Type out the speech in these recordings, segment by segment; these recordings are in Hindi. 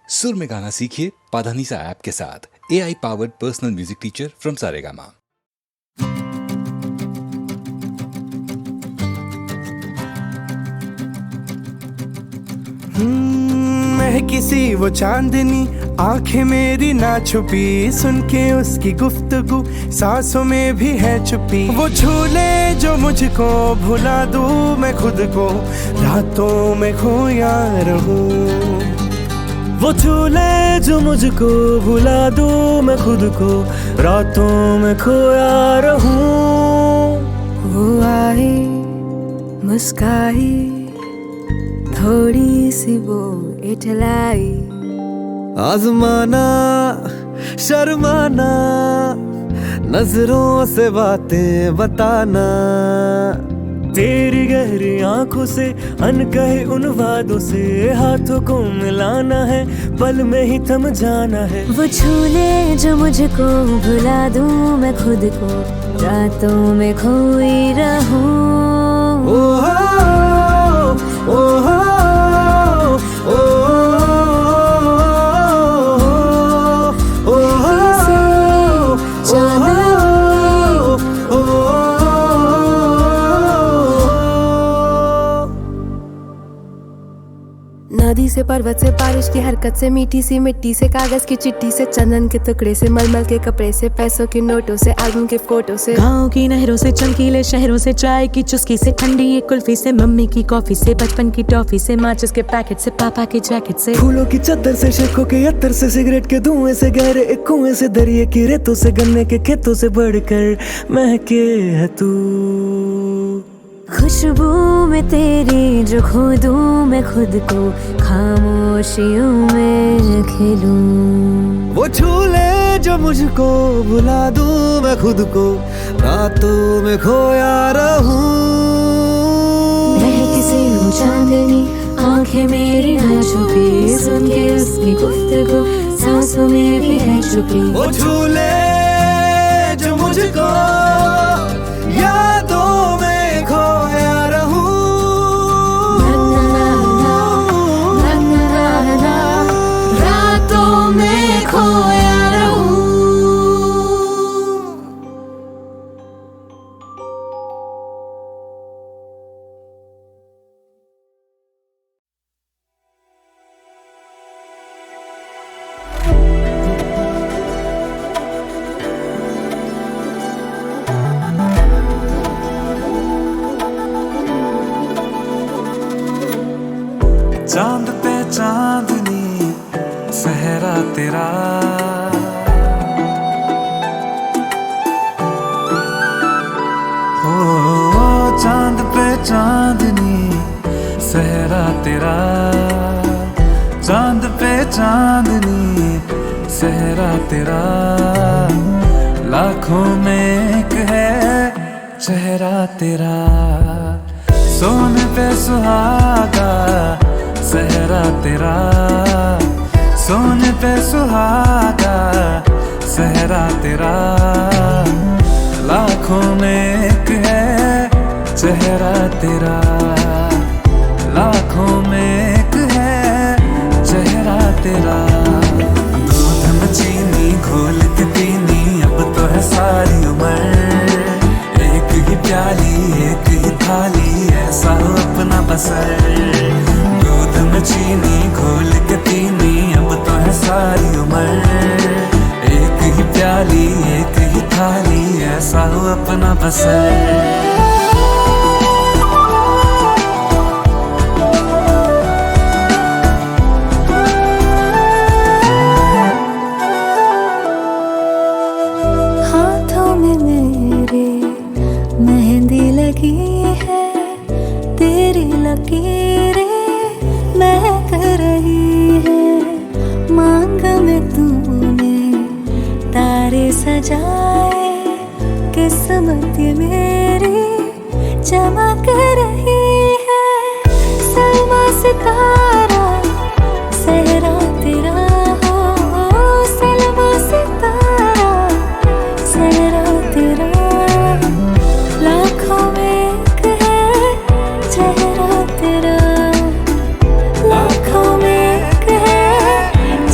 सुर में गाना सीखिए पाधानीसा ऐप के साथ। AI powered personal music teacher from Saregama. मैं किसी वो चांदनी, आंखें मेरी ना छुपी, सुन के उसकी गुफ्तगू सांसों में भी है छुपी। वो झूले जो मुझको भुला दूं मैं खुद को, रातों में खोया रहूं। वो झूले जो मुझको भुला दूं मैं खुद को, रातों में खोया रहूं। वो आई मुस्काई, थोड़ी सी वो इठलाई, आजमाना शर्माना, नजरों से बातें बताना। तेरी गहरी आंखों से अनकहे उन वादों से, हाथों को मिलाना है, पल में ही थम जाना है। वो झूले जो मुझको भुला दूं मैं खुद को, रातों में खोई रहूं। ओहो ओहो नदी से पर्वत से बारिश की हरकत से, मीठी सी मिट्टी से कागज की चिट्ठी से, चंदन के टुकड़े से, मलमल के कपड़े से, पैसों के नोटों से, एल्बम के फोटो से, गाँव की नहरों से, चमकीले शहरों से, चाय की चुस्की से, ठंडी ये कुल्फी से, मम्मी की कॉफी से, बचपन की टॉफी से, माचिस के पैकेट से, पापा की जैकेट से, फूलों की चादर से, शेखों के अत्तर से, सिगरेट के धुएं से, गहरे एक कुएं से, दरिए की रेतों से, गन्ने के खेतों से बढ़कर महके है तू। खुशबू में तेरी जो खो दूं मैं खुद को, खामोशियों में खिलूं। वो झूले जो मुझको भुला दूं मैं खुद को, रातों में खोया रहूं। मैं किसी वो चांदनी, आंखें मेरी ना छुपी, सुन के उसकी गुफ्तगू सांसों में भी है छुपी। वो झूले जो मुझको यादों में खोया रहूं। रातों में खोया रहूं। चांद पे चांदनी, सहरा तेरा, हो चांद पे चांदनी, सहरा तेरा, चांद पे चांदनी, सहरा तेरा, लाखों में एक है चेहरा तेरा। सोने पे सुहागा सहरा तेरा, सोने पे सुहागा सहरा तेरा, लाखों में एक है चेहरा तेरा, लाखों में एक है चेहरा तेरा। दूध में चीनी घोल के पीनी अब तो है सारी उम्र, एक ही प्याली एक ही थाली ऐसा हो अपना बसर। दूध में चीनी घोल के पीनी अब तो है सारी उम्र, एक ही प्याली एक ही थाली ऐसा हो अपना बसर। हाथों में मेरे मेहंदी लगी है, तेरी लकीरें महक रही है। मांग में तूने तारे सजाए, किस्मत ये मेरी चमक रही है। सलमा सितारा सहरा तेरा, हो सलमा सितारा सहरा तेरा, लाखों में एक है चेहरा तेरा, लाखों में एक है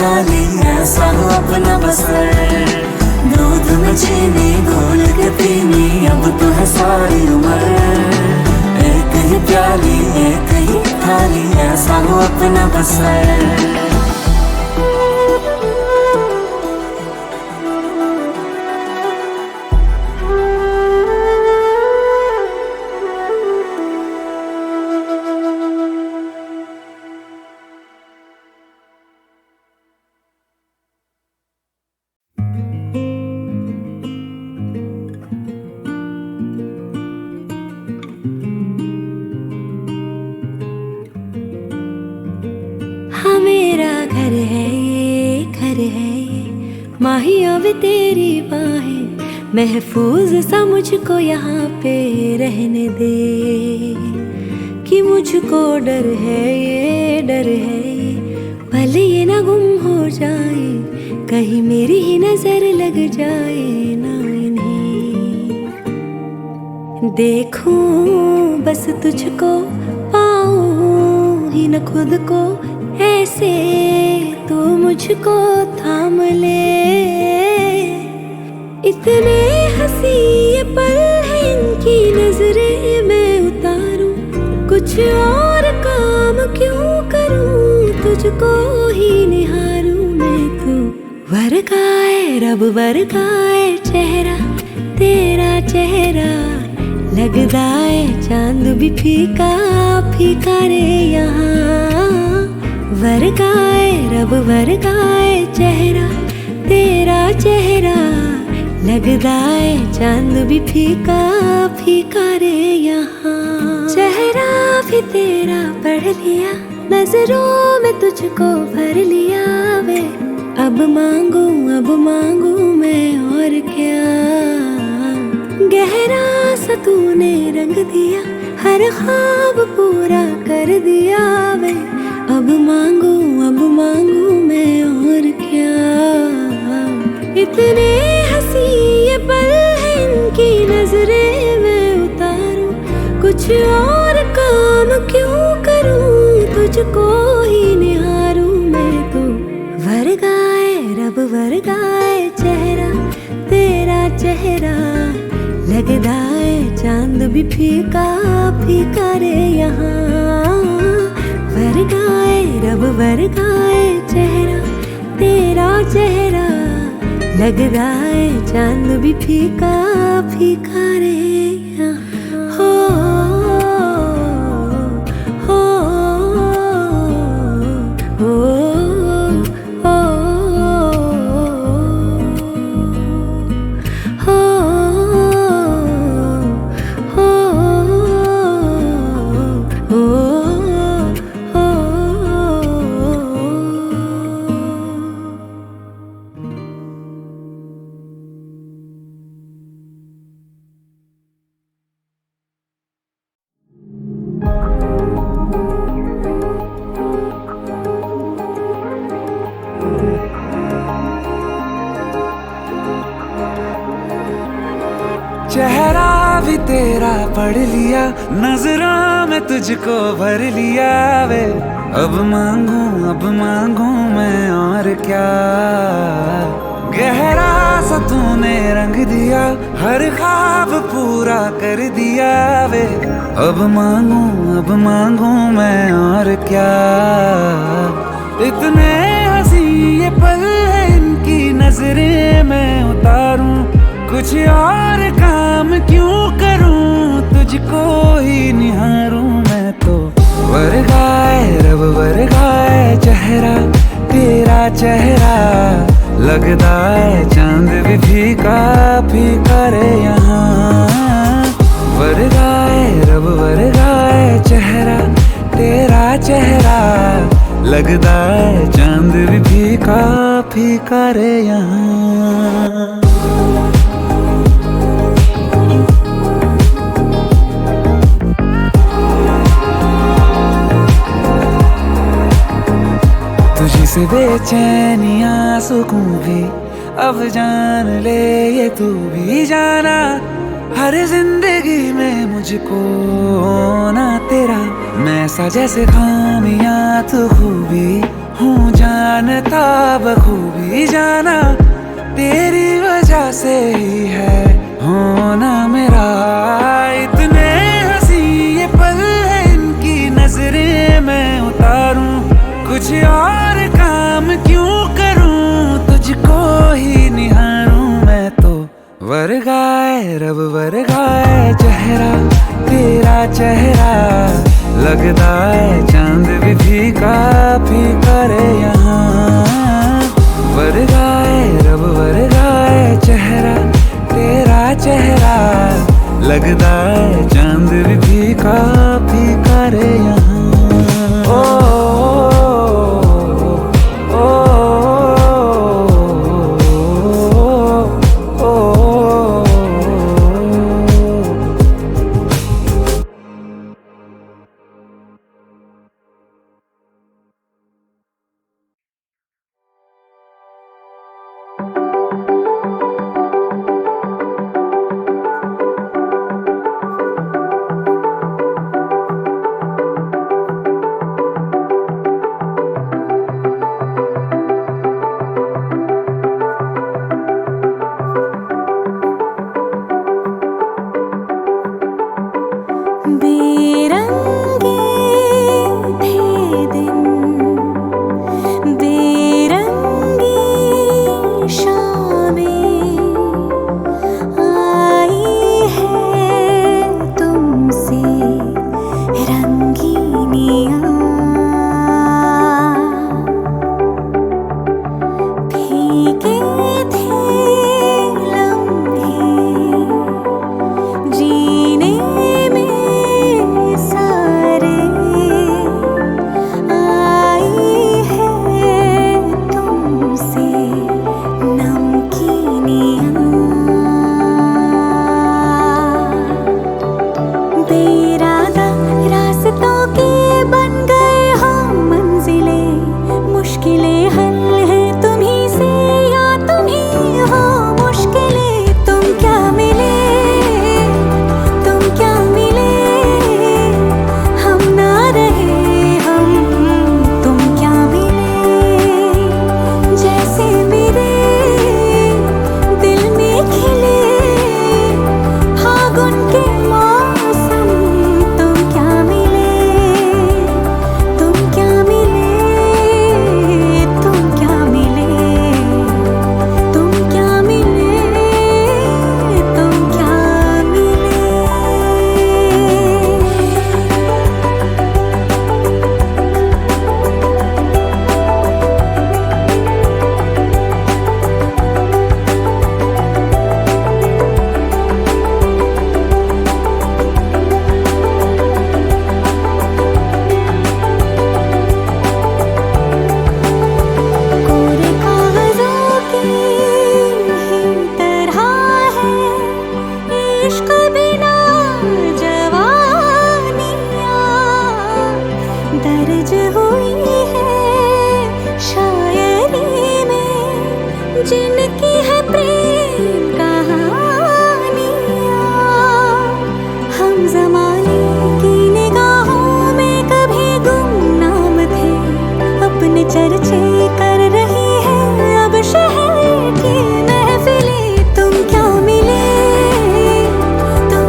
खाली ऐसा हो अपना बसर। दूध में चीनी घोल के पीनी अब तो है सारी उम्र। एक ही प्याली एक ही थाली ऐसा हो अपना बसर। हाँ मेरा घर है ये, घर है ये, माहिया वे तेरी बाहें, महफूज सा मुझको यहाँ पे रहने दे। कि मुझको डर है ये, डर है ये, भले ये ना गुम हो जाए, कहीं मेरी ही नजर लग जाए ना इन्हें। देखूं बस तुझको, पाऊं ही न खुद को, ऐसे तू मुझको थाम ले। इतने हंसी ये पल है इनकी नजरें मैं उतारूं, कुछ और काम क्यों करूं, तुझको ही निहारूं मैं। तू वर्गाए रब वर्गाए चेहरा, तेरा चेहरा लगदा है चांद भी फीका फीका रे यहाँ। वर्गाए रब वर्गाए चेहरा, तेरा चेहरा लगदा है चांद भी फीका फीका रे यहाँ। चेहरा भी तेरा पढ़ लिया, नजरों में तुझको भर लिया वे। अब मांगू मैं और क्या, गहरा सा तूने रंग दिया, हर ख्वाब पूरा कर दिया वे। अब मांगू मैं और क्या। इतने हंसी ये पल है इनकी नजरें मैं उतारूं, कुछ और काम क्यों करूं, तुझको ही निहारूं मैं। तो वर्गाए रब वर्गाए चेहरा, तेरा चेहरा लगदा है चांद भी फीका फीका रे यहाँ। वर्गाए रब वर्गाए चेहरा, तेरा चेहरा लगदा है चांद भी फीका फीका रे यहाँ। हो हो हो हो चेहरा भी तेरा पढ़ लिया, नजरों में तुझको भर लिया वे। अब मांगू मैं और क्या, गहरा सा तूने रंग दिया, हर ख्वाब पूरा कर दिया वे। अब मांगू मैं और क्या। इतने हंसी ये पल है इनकी नजरें मैं उतारूं, कुछ और काम क्यों करूं, तुझको ही निहारूं मैं। तो वर्गाए रब वर्गाए चेहरा, तेरा चेहरा लगदा है चांद भी फीका फीका रे यहाँ। वर्गाए रब वर्गाए चेहरा, तेरा चेहरा लगदा है चांद भी फीका फीका रे यहाँ। तुझी से बेचैनियां सुकून भी अब जान ले ये तू भी जाना। हर जिंदगी में मुझको ना तेरा मैं सा जैसे खामियां तू खूबी, हूँ जानता बखूबी जाना तेरी वजह से ही है होना मेरा। इतने हंसी ये पल है इनकी नजरें मैं उतारूं, कुछ और काम क्यों करूं तुझको ही निहारूं मैं तो। वर्गाए रब वर्गाए चेहरा तेरा चेहरा, लगता है चांद भी फीका फीका रे यहाँ। वर्गाए रब वर्गाए चेहरा तेरा चेहरा, लगता है चांद भी फीका फीका रे यहाँ। ओ जिनकी है प्रेम कहानियाँ, हम ज़माने की निगाहों में कभी गुमनाम थे, अपने चर्चे कर रही है अब शहर की महफिलें। तुम क्या मिले, तुम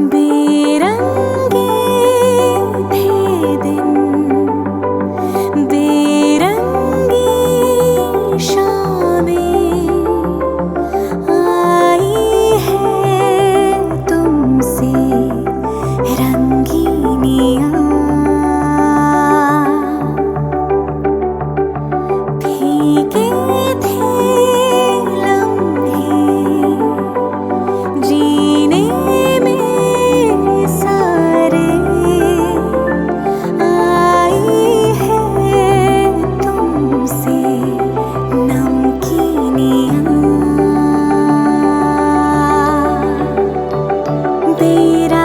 बेरंगे थे दिन, बेरंगी शामें आई है तुमसे रंगीनियाँ। फीके थे लम्हे जीने में सारे, आई है तुमसे नमकीनियाँ। बेरा